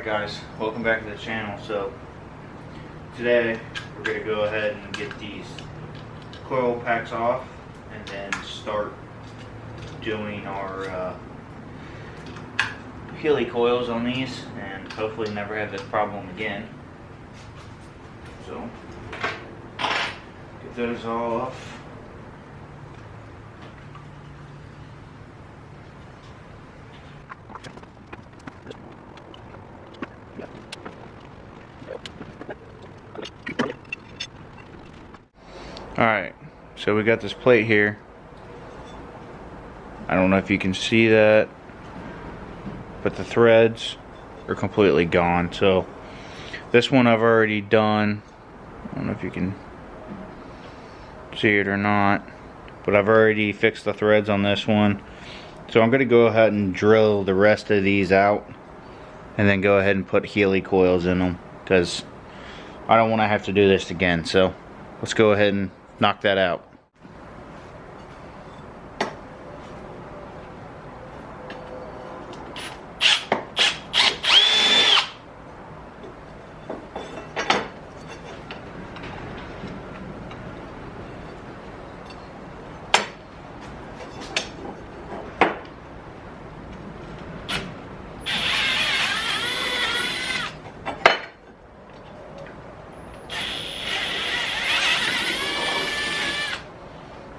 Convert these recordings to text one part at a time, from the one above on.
Alright guys, welcome back to the channel. So today we're going to go ahead and get these coil packs off and then start doing our Healy coils on these and hopefully never have this problem again. So get those all off. Alright, so we got this plate here. I don't know if you can see that, but the threads are completely gone. So this one I've already done. I don't know if you can see it or not, but I've already fixed the threads on this one. So I'm going to go ahead and drill the rest of these out and then go ahead and put Healy coils in them, because I don't want to have to do this again. So let's go ahead and knock that out.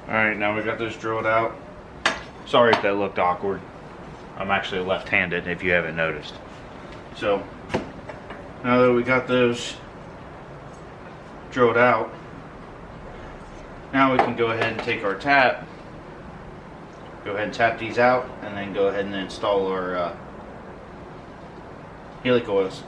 Alright, now we got those drilled out. Sorry if that looked awkward. I'm actually left-handed if you haven't noticed. So, now that we got those drilled out, now we can go ahead and take our tap, go ahead and tap these out, and then go ahead and install our Healy coils.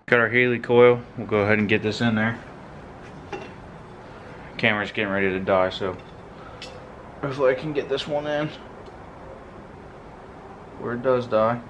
Got our Healy coil. We'll go ahead and get this in there. Camera's getting ready to die, so hopefully I can get this one in where it does die.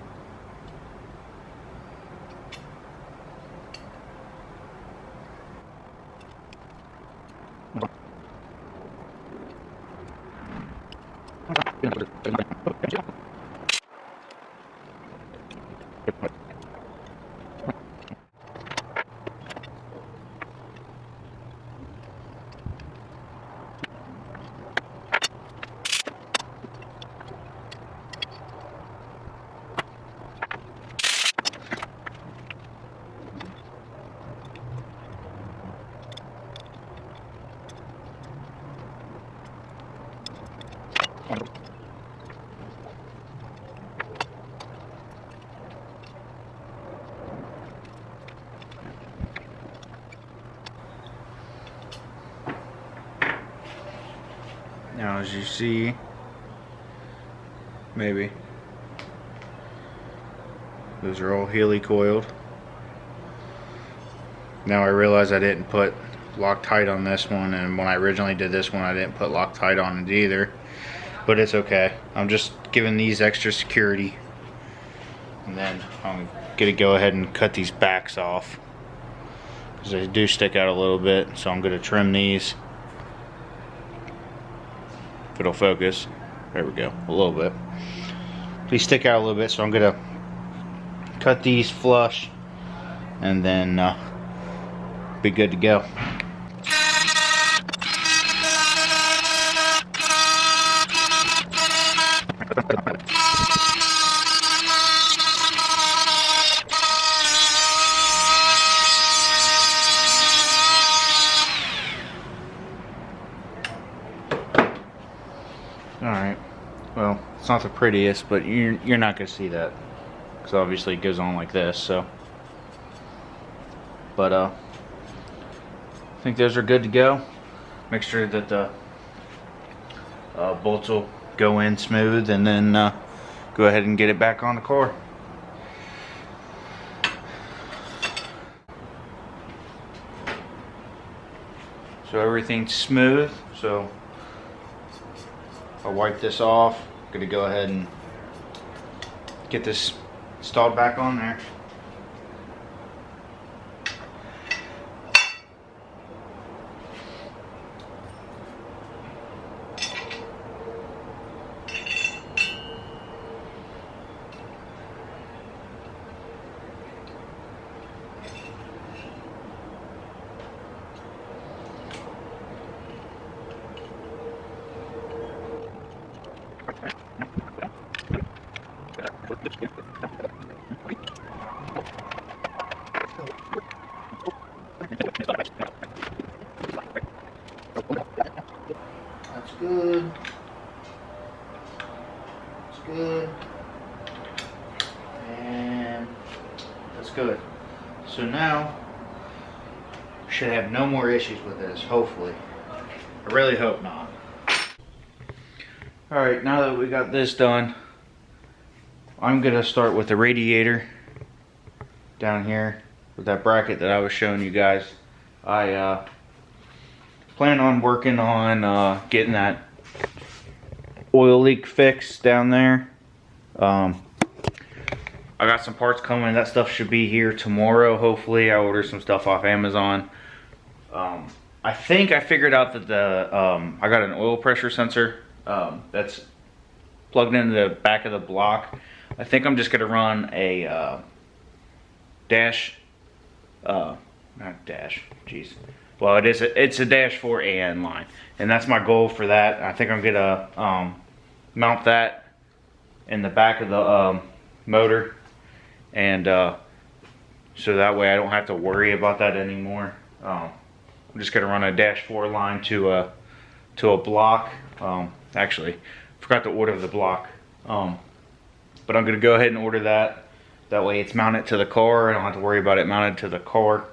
Now, as you see, maybe those are all Healy coiled. Now I realize I didn't put Loctite on this one, and when I originally did this one I didn't put Loctite on it either, but it's okay. I'm just giving these extra security, and then I'm gonna go ahead and cut these backs off because they do stick out a little bit, so I'm gonna trim these. If it'll focus, there we go, a little bit. These stick out a little bit, so I'm gonna cut these flush and then be good to go. Alright, well, it's not the prettiest, but you're not going to see that, because obviously it goes on like this, so. But, I think those are good to go. Make sure that the bolts will go in smooth, and then go ahead and get it back on the car. So everything's smooth, so I'll wipe this off. I'm gonna go ahead and get this installed back on there. That's good. That's good. And that's good. So now, should have no more issues with this, hopefully. I really hope not. Alright, now that we got this done, I'm gonna start with the radiator down here with that bracket that I was showing you guys. I plan on working on getting that oil leak fixed down there. I got some parts coming. That stuff should be here tomorrow, hopefully. I ordered some stuff off Amazon. I think I figured out that I got an oil pressure sensor that's plugged into the back of the block. I think I'm just gonna run a well, it's a dash 4 AN line, and that's my goal for that. I think I'm gonna mount that in the back of the motor, and so that way I don't have to worry about that anymore. I'm just gonna run a dash 4 line to a block. Actually, forgot to order the block, but I'm gonna go ahead and order that. That way it's mounted to the car. I don't have to worry about it mounted to the car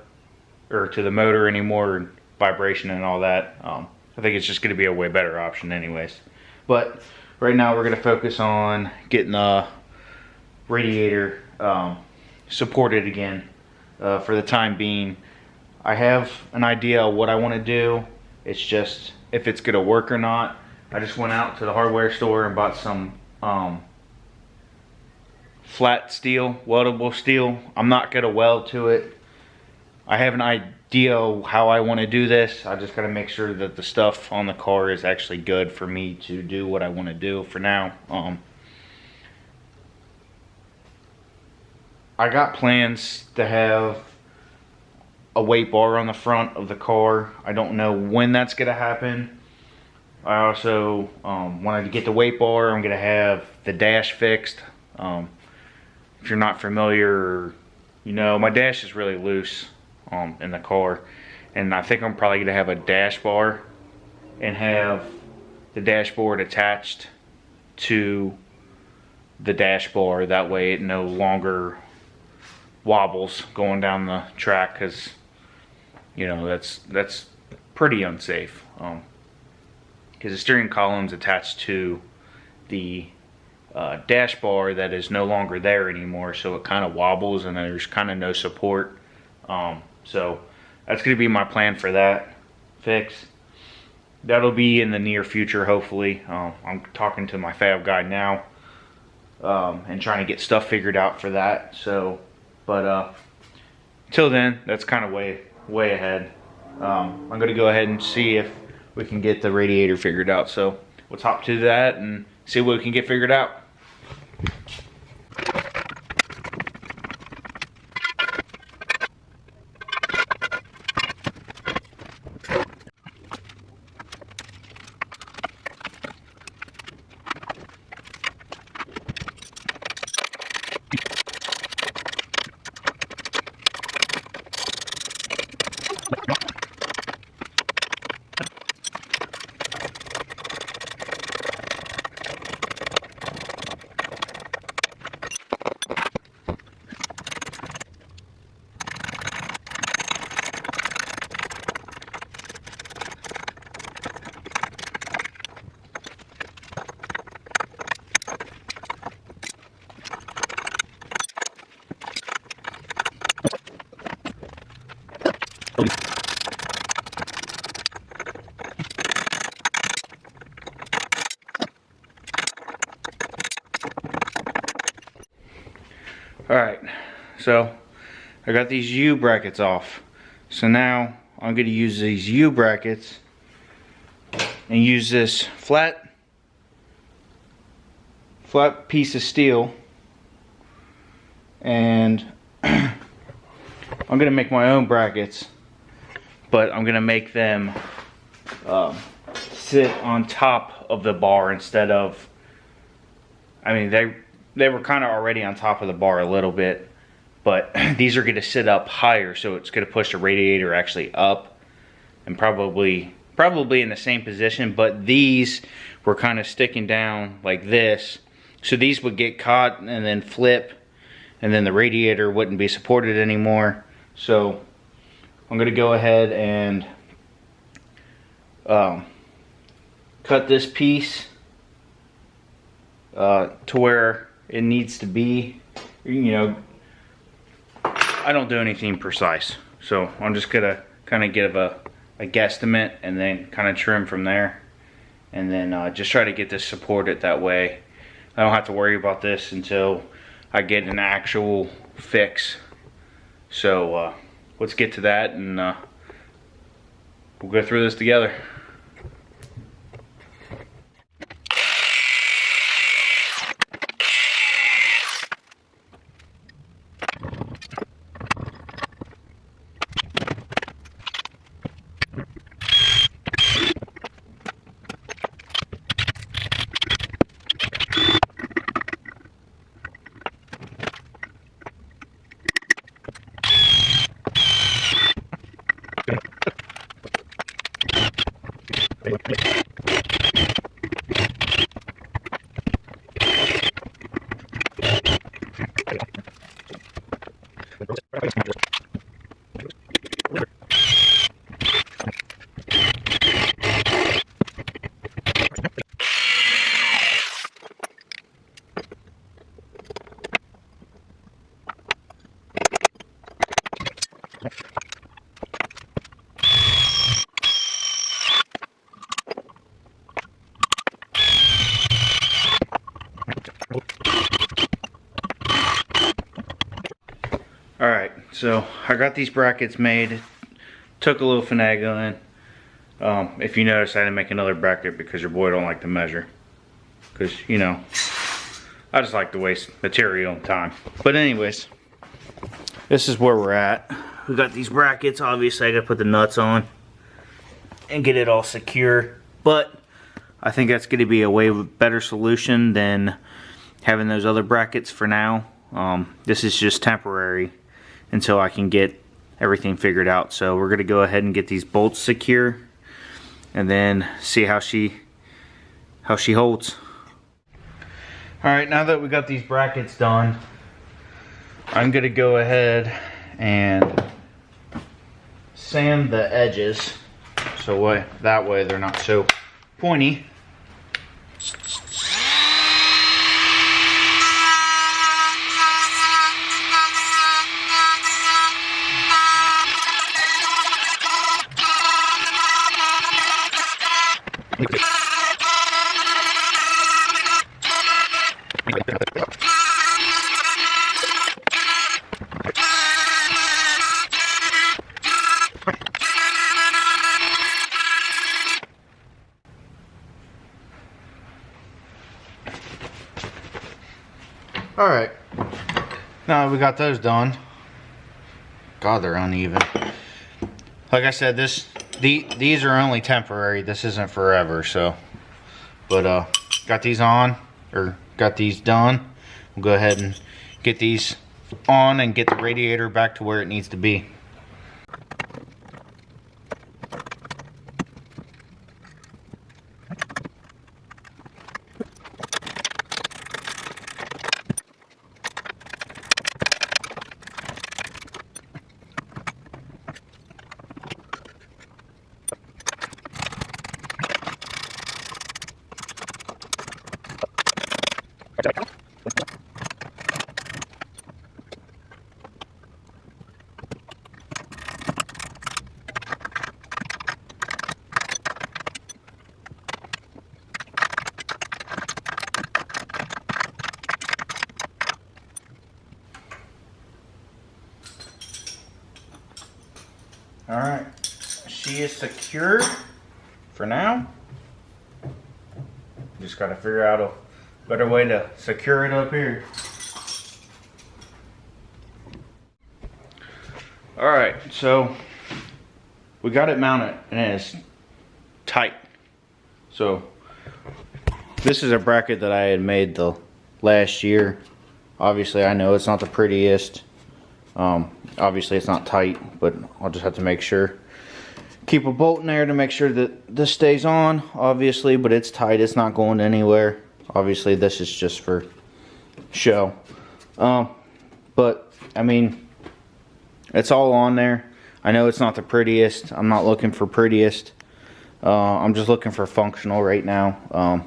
or to the motor anymore, and vibration and all that. I think it's just gonna be a way better option anyways. But right now we're gonna focus on getting the radiator supported again for the time being. I have an idea of what I want to do. It's just if it's gonna work or not. I just went out to the hardware store and bought some flat steel, weldable steel. I'm not gonna weld to it. I have an idea how I want to do this. I just gotta make sure that the stuff on the car is actually good for me to do what I want to do for now. I got plans to have a weight bar on the front of the car. I don't know when that's gonna happen. I also wanted to get the weight bar. I'm gonna have the dash fixed. If you're not familiar, you know, my dash is really loose in the car, and I think I'm probably gonna have a dash bar and have the dashboard attached to the dash bar. That way it no longer wobbles going down the track, because you know that's pretty unsafe, because the steering column's attached to the dash bar that is no longer there anymore, so it kind of wobbles and there's kind of no support. So that's going to be my plan for that fix. That'll be in the near future, hopefully. I'm talking to my fab guy now and trying to get stuff figured out for that. So, but till then, that's kind of way ahead. I'm going to go ahead and see if we can get the radiator figured out. So we'll hop to that and see what we can get figured out. Alright, so I got these U brackets off. So now I'm going to use these U brackets and use this flat piece of steel, and I'm going to make my own brackets, but I'm going to make them sit on top of the bar instead of, I mean, they were kind of already on top of the bar a little bit, but these are going to sit up higher, so it's going to push the radiator actually up and probably in the same position, but these were kind of sticking down like this, so these would get caught and then flip, and then the radiator wouldn't be supported anymore. So I'm going to go ahead and cut this piece to where it needs to be. You know, I don't do anything precise, so I'm just gonna kind of give a guesstimate and then kind of trim from there, and then just try to get this supported. That way I don't have to worry about this until I get an actual fix. So let's get to that, and we'll go through this together. Alright, so I got these brackets made. It took a little finagling. If you notice, I had to make another bracket because your boy don't like to measure. Because, you know, I just like to waste material and time. But anyways, this is where we're at. We got these brackets. Obviously, I got to put the nuts on and get it all secure. But I think that's going to be a way better solution than having those other brackets for now. This is just temporary until I can get everything figured out. So we're going to go ahead and get these bolts secure and then see how she holds. Alright, now that we got these brackets done, I'm going to go ahead and sand the edges so that way they're not so pointy. Alright, now that we got those done, God, they're uneven. Like I said, these are only temporary. This isn't forever, so. But got these on, or got these done. We'll go ahead and get these on and get the radiator back to where it needs to be. Alright, she is secured for now. Just gotta figure out a better way to secure it up here. Alright, so we got it mounted and it's tight. So this is a bracket that I had made the last year. Obviously I know it's not the prettiest. Obviously it's not tight, but I'll just have to make sure. Keep a bolt in there to make sure that this stays on, obviously, but it's tight, it's not going anywhere. Obviously this is just for show. But I mean, it's all on there. I know it's not the prettiest. I'm not looking for prettiest. I'm just looking for functional right now.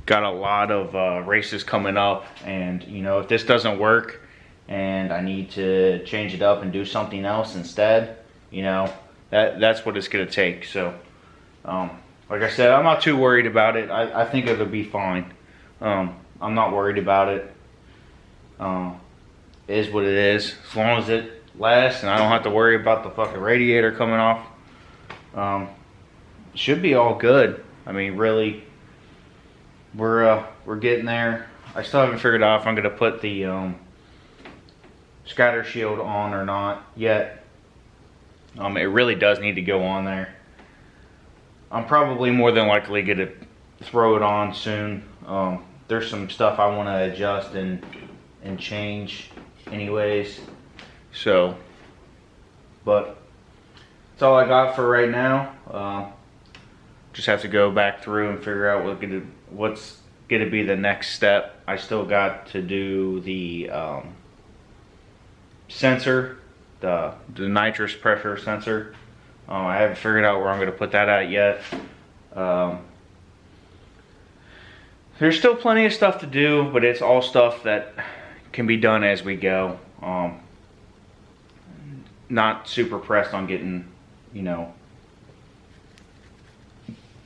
Got a lot of races coming up, and you know, if this doesn't work and I need to change it up and do something else instead, you know, that's what it's gonna take. So like I said, I'm not too worried about it. I think it'll be fine. I'm not worried about it. It is what it is. As long as it lasts and I don't have to worry about the fucking radiator coming off, should be all good. I mean, really, we're getting there. I still haven't figured out if I'm gonna put the scatter shield on or not yet. It really does need to go on there. I'm probably more than likely gonna throw it on soon. There's some stuff I want to adjust and change anyways. So, but that's all I got for right now. Just have to go back through and figure out what's gonna be the next step. I still got to do the sensor, the nitrous pressure sensor. I haven't figured out where I'm gonna put that at yet. There's still plenty of stuff to do, but it's all stuff that can be done as we go. Not super pressed on getting, you know,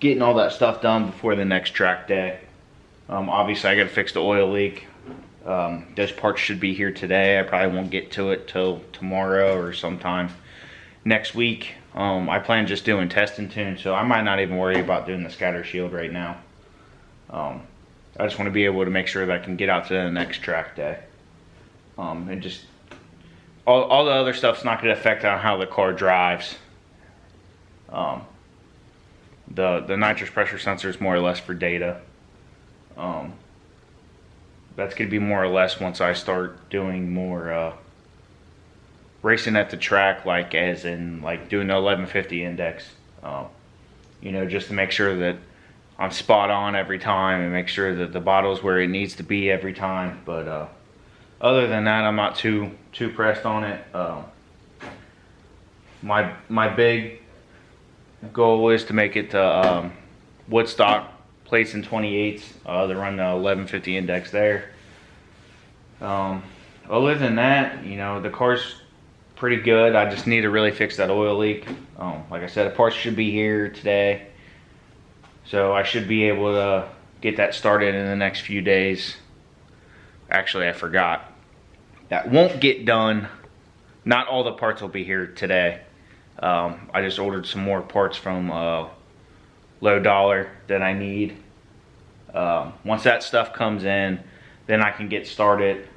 getting all that stuff done before the next track day. Obviously I gotta fix the oil leak. Those parts should be here today. I probably won't get to it till tomorrow or sometime next week. I plan just doing test and tune, so I might not even worry about doing the scatter shield right now. I just want to be able to make sure that I can get out to the next track day. And just all the other stuff's not going to affect on how the car drives. The nitrous pressure sensor is more or less for data. That's going to be more or less once I start doing more racing at the track, like as in like doing the 1150 index. You know, just to make sure that I'm spot on every time and make sure that the bottle's where it needs to be every time. But other than that, I'm not too pressed on it. My big goal is to make it to Woodstock plates in 28s. They run the 1150 index there. Other than that, you know, the car's pretty good. I just need to really fix that oil leak. Like I said, the parts should be here today, so I should be able to get that started in the next few days. Actually, I forgot. That won't get done. Not all the parts will be here today. I just ordered some more parts from Low Dollar that I need. Once that stuff comes in, then I can get started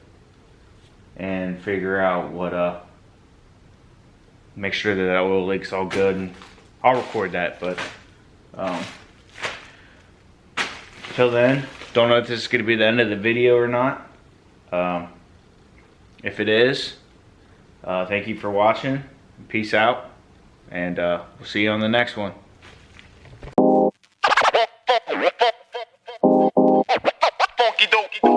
and figure out what make sure that oil leak's all good, and I'll record that. But till then, don't know if this is going to be the end of the video or not. If it is, thank you for watching. Peace out, and we'll see you on the next one.